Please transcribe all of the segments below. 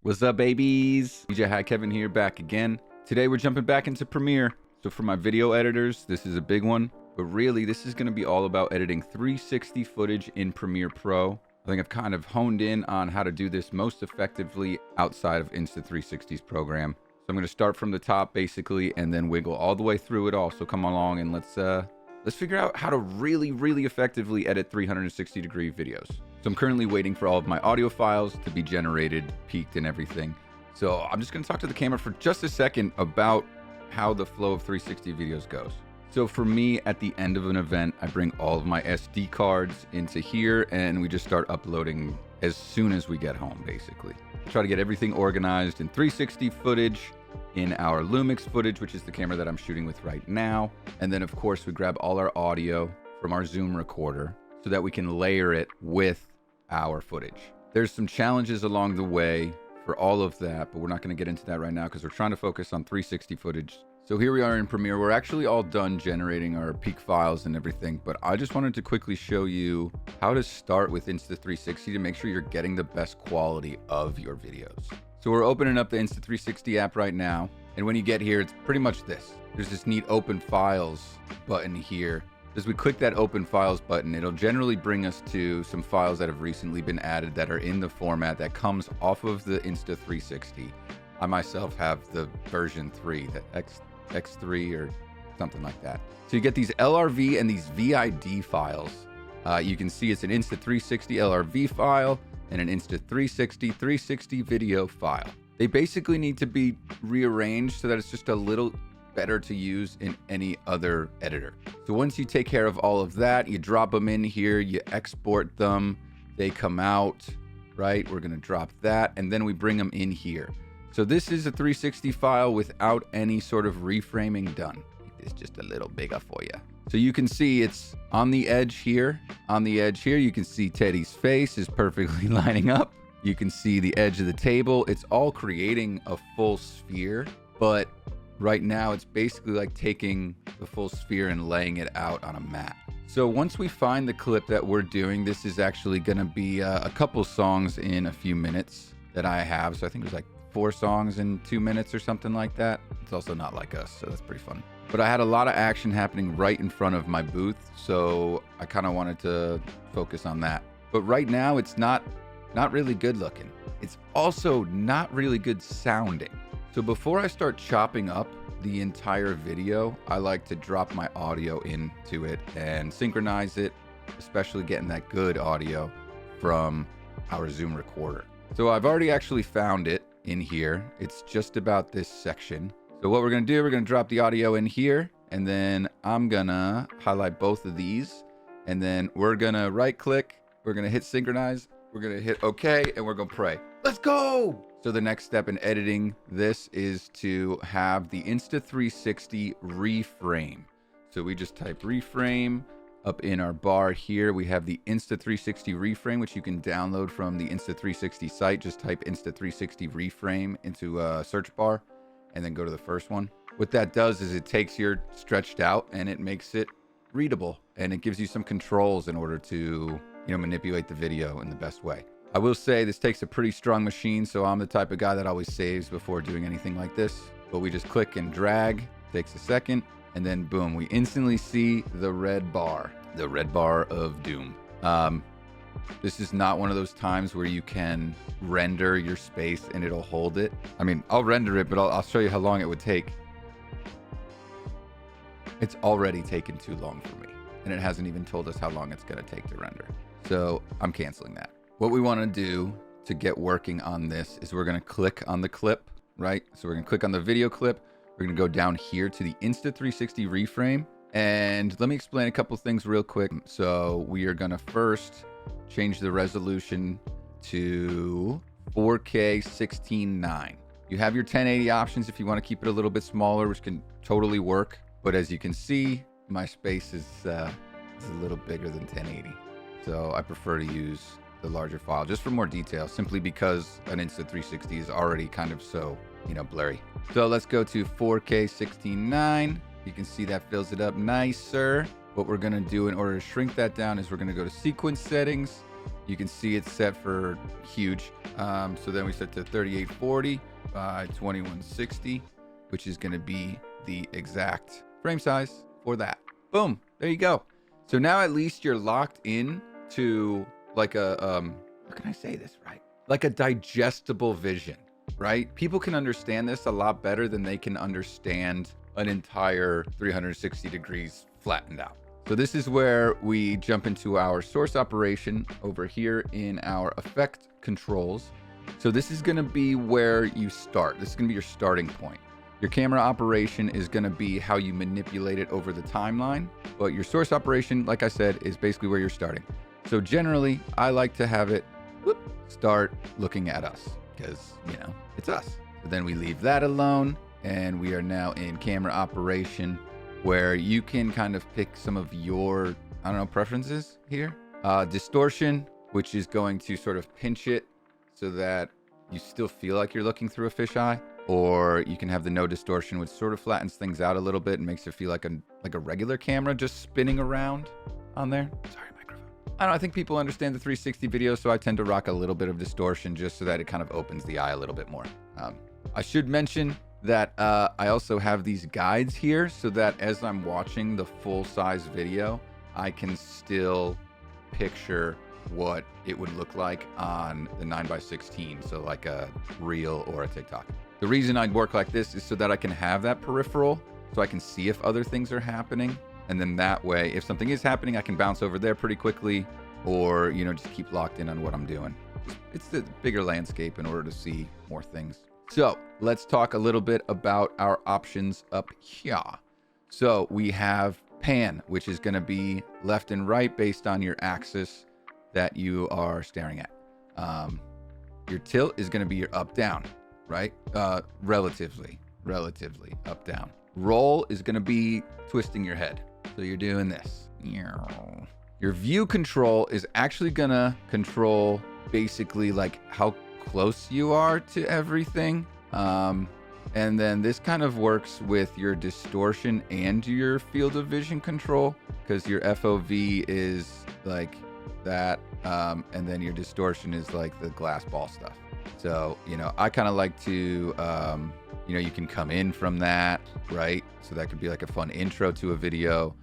What's up, babies? DJ Hi Kevin here, back again. Today we're jumping back into Premiere. So for my video editors, this is a big one, but really this is going to be all about editing 360 footage in Premiere Pro. I think I've kind of honed in on how to do this most effectively outside of Insta360's program. So I'm going to start from the top basically and then wiggle all the way through it all. So come along and let's figure out how to really effectively edit 360-degree videos. So I'm currently waiting for all of my audio files to be generated, peaked, and everything. So I'm just going to talk to the camera for just a second about how the flow of 360 videos goes. So for me, at the end of an event, I bring all of my SD cards into here and we just start uploading as soon as we get home, basically. I try to get everything organized in 360 footage, in our Lumix footage, which is the camera that I'm shooting with right now. And then of course we grab all our audio from our Zoom recorder so that we can layer it with our footage. There's some challenges along the way for all of that, but we're not going to get into that right now because we're trying to focus on 360 footage. So here we are in Premiere. We're actually all done generating our peak files and everything, but I just wanted to quickly show you how to start with Insta360 to make sure you're getting the best quality of your videos. So we're opening up the Insta360 app right now, and when you get here, it's pretty much this. There's this neat Open Files button here. As we click that Open Files button, it'll generally bring us to some files that have recently been added that are in the format that comes off of the Insta360. I myself have the version 3, the X3 or something like that. So you get these LRV and these VID files. You can see it's an Insta360 LRV file and an Insta360 360 video file. They basically need to be rearranged so that it's just a little better to use in any other editor. So once you take care of all of that, you drop them in here, you export them, they come out, right? We're gonna drop that, and then we bring them in here. So this is a 360 file without any sort of reframing done. Make this just a little bigger for you. So you can see it's on the edge here. On the edge here, you can see Teddy's face is perfectly lining up. You can see the edge of the table. It's all creating a full sphere, but right now it's basically like taking the full sphere and laying it out on a mat. So once we find the clip that we're doing, this is actually gonna be a couple songs in a few minutes that I have. So I think it was like 4 songs in 2 minutes or something like that. It's also not like us, so that's pretty fun. But I had a lot of action happening right in front of my booth, so I kind of wanted to focus on that. But right now it's not really good looking. It's also not really good sounding. So before I start chopping up the entire video, I like to drop my audio into it and synchronize it, especially getting that good audio from our Zoom recorder. So I've already actually found it in here. It's just about this section. So what we're gonna do, we're gonna drop the audio in here, and then I'm gonna highlight both of these, and then we're gonna right click, we're gonna hit synchronize, we're gonna hit OK, and we're gonna pray. Let's go! So the next step in editing this is to have the Insta360 reframe. So we just type reframe. Up in our bar here, we have the Insta360 reframe, which you can download from the Insta360 site. Just type Insta360 reframe into a search bar and then go to the first one. What that does is it takes your stretched out and it makes it readable, and it gives you some controls in order to, manipulate the video in the best way. I will say this takes a pretty strong machine, so I'm the type of guy that always saves before doing anything like this. But we just click and drag, takes a second, and then boom, we instantly see the red bar of doom. This is not one of those times where you can render your space and it'll hold it. I mean, I'll render it, but I'll show you how long it would take. It's already taken too long for me, and it hasn't even told us how long it's gonna take to render. So I'm canceling that. What we wanna do to get working on this is we're gonna click on the clip, right? So we're gonna click on the video clip. We're gonna go down here to the Insta360 reframe. And let me explain a couple things real quick. So we are gonna first change the resolution to 4K 16:9. You have your 1080 options if you wanna keep it a little bit smaller, which can totally work. But as you can see, my space is a little bigger than 1080. So I prefer to use the larger file just for more detail, simply because an Insta360 is already kind of so, blurry. So let's go to 4K 16:9. You can see that fills it up nicer. What we're gonna do in order to shrink that down is we're gonna go to sequence settings. You can see it's set for huge. So then we set to 3840 by 2160, which is going to be the exact frame size for that. Boom, there you go. So now at least you're locked in to like a, how can I say this right? Like a digestible vision, right? People can understand this a lot better than they can understand an entire 360 degrees flattened out. So this is where we jump into our source operation over here in our effect controls. So this is going to be where you start. This is going to be your starting point. Your camera operation is going to be how you manipulate it over the timeline, but your source operation, like I said, is basically where you're starting. So generally, I like to have it start looking at us because, you know, it's us. So then we leave that alone, and we are now in camera operation where you can kind of pick some of your, I don't know, preferences here. Distortion, which is going to sort of pinch it so that you still feel like you're looking through a fisheye. Or you can have the no distortion, which sort of flattens things out a little bit and makes it feel like a regular camera just spinning around on there. Sorry, microphone. I don't know, I think people understand the 360 video, so I tend to rock a little bit of distortion just so that it kind of opens the eye a little bit more. I should mention that I also have these guides here so that as I'm watching the full size video, I can still picture what it would look like on the 9x16, so like a reel or a TikTok. The reason I'd work like this is so that I can have that peripheral, so I can see if other things are happening. And then that way, if something is happening, I can bounce over there pretty quickly, or, you know, just keep locked in on what I'm doing. It's the bigger landscape in order to see more things. So let's talk a little bit about our options up here. So we have pan, which is going to be left and right based on your axis that you are staring at. Your tilt is going to be your up down, right? Relatively up down. Roll is going to be twisting your head. So you're doing this. Your view control is actually going to control basically like how close you are to everything. And then this kind of works with your distortion and your field of vision control, because your FOV is like that. And then your distortion is like the glass ball stuff. So, you know, I kind of like to, you know, you can come in from that, right? So that could be like a fun intro to a video.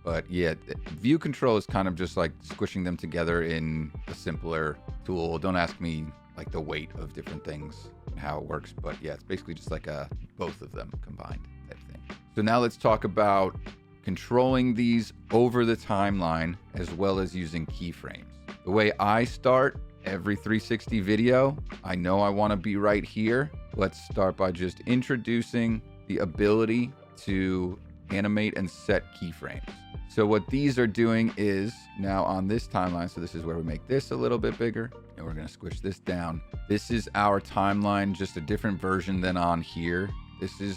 But yeah, view control is kind of just like squishing them together in a simpler tool. Don't ask me like the weight of different things and how it works, but yeah, it's basically just like a both of them combined type thing. So now let's talk about controlling these over the timeline as well as using keyframes. The way I start every 360 video, I know I want to be right here. Let's start by just introducing the ability to animate and set keyframes. So what these are doing is now on this timeline, so this is where we make this a little bit bigger and we're going to squish this down. This is our timeline, just a different version than on here. This is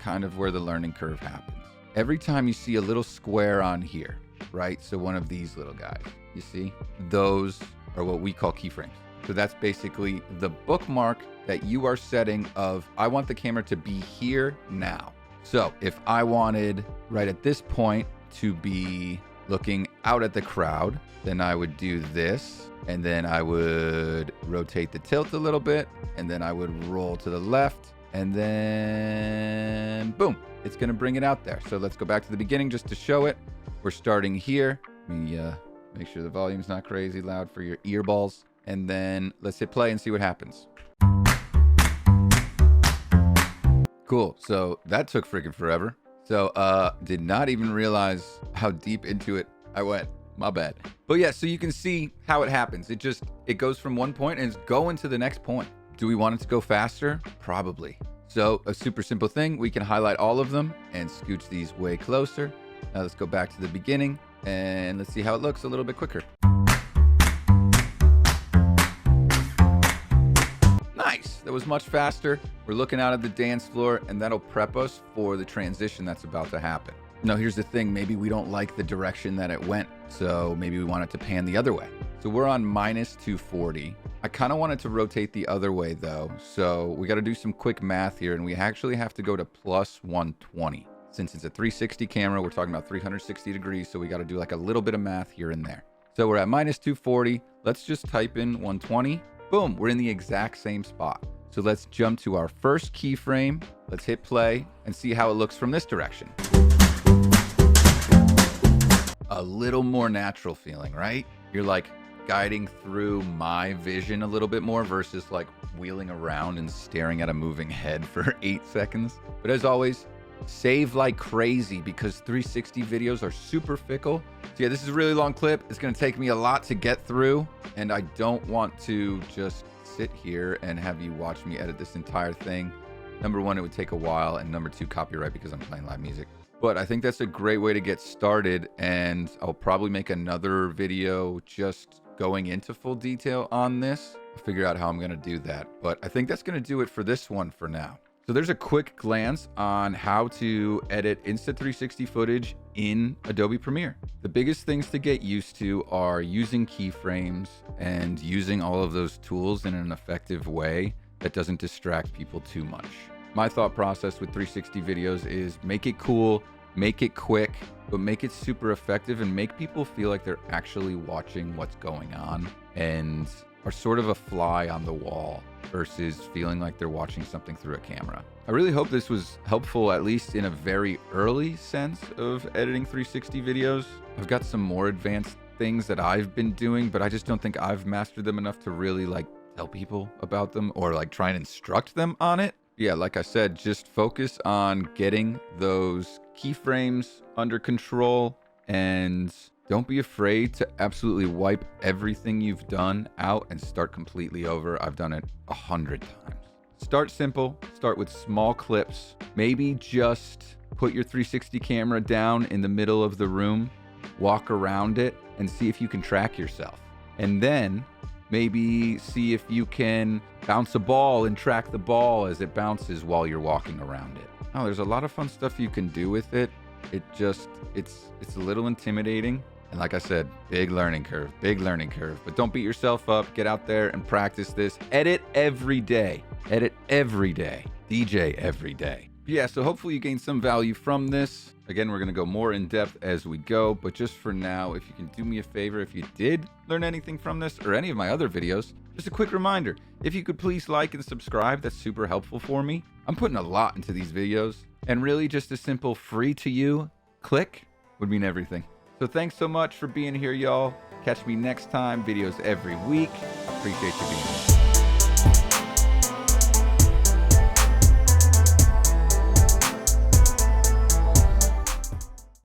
kind of where the learning curve happens. Every time you see a little square on here, right? So one of these little guys, you see, those are what we call keyframes. So that's basically the bookmark that you are setting of, I want the camera to be here now. So if I wanted right at this point to be looking out at the crowd, then I would do this, and then I would rotate the tilt a little bit, and then I would roll to the left, and then boom, it's gonna bring it out there. So let's go back to the beginning just to show it. We're starting here. Let me make sure the volume's not crazy loud for your earballs, and then let's hit play and see what happens. Cool, so that took freaking forever. So did not even realize how deep into it I went. My bad. But yeah, so you can see how it happens. It goes from one point and it's going to the next point. Do we want it to go faster? Probably. So a super simple thing, we can highlight all of them and scooch these way closer. Now let's go back to the beginning and let's see how it looks a little bit quicker. Nice, that was much faster. We're looking out at the dance floor and that'll prep us for the transition that's about to happen. Now here's the thing, maybe we don't like the direction that it went, so maybe we want it to pan the other way. So we're on -240. I kind of want it to rotate the other way though, so we got to do some quick math here, and we actually have to go to +120. Since it's a 360 camera, we're talking about 360 degrees, so we got to do like a little bit of math here and there. So we're at minus 240. Let's just type in 120. Boom, we're in the exact same spot. So let's jump to our first keyframe. Let's hit play and see how it looks from this direction. A little more natural feeling, right? You're like guiding through my vision a little bit more versus like wheeling around and staring at a moving head for 8 seconds. But as always, save like crazy because 360 videos are super fickle. So yeah, this is a really long clip. It's gonna take me a lot to get through, and I don't want to just sit here and have you watch me edit this entire thing. Number one, it would take a while, and number two, copyright because I'm playing live music. But I think that's a great way to get started, and I'll probably make another video just going into full detail on this. I'll figure out how I'm gonna do that. But I think that's gonna do it for this one for now. So there's a quick glance on how to edit Insta360 footage in Adobe Premiere. The biggest things to get used to are using keyframes and using all of those tools in an effective way that doesn't distract people too much. My thought process with 360 videos is make it cool, make it quick, but make it super effective and make people feel like they're actually watching what's going on and are sort of a fly on the wall versus feeling like they're watching something through a camera. I really hope this was helpful, at least in a very early sense of editing 360 videos. I've got some more advanced things that I've been doing, but I just don't think I've mastered them enough to really like tell people about them or like try and instruct them on it. Yeah, like I said, just focus on getting those keyframes under control and don't be afraid to absolutely wipe everything you've done out and start completely over. I've done it 100 times. Start simple, start with small clips. Maybe just put your 360 camera down in the middle of the room, walk around it and see if you can track yourself. And then maybe see if you can bounce a ball and track the ball as it bounces while you're walking around it. Oh, there's a lot of fun stuff you can do with it. It's a little intimidating. And like I said, big learning curve, but don't beat yourself up. Get out there and practice this. Edit every day, DJ every day. Yeah, so hopefully you gain some value from this. Again, we're gonna go more in depth as we go, but just for now, if you can do me a favor, if you did learn anything from this or any of my other videos, just a quick reminder, if you could please like and subscribe, that's super helpful for me. I'm putting a lot into these videos, and really just a simple free to you click would mean everything. So thanks so much for being here, y'all. Catch me next time, videos every week. Appreciate you being here.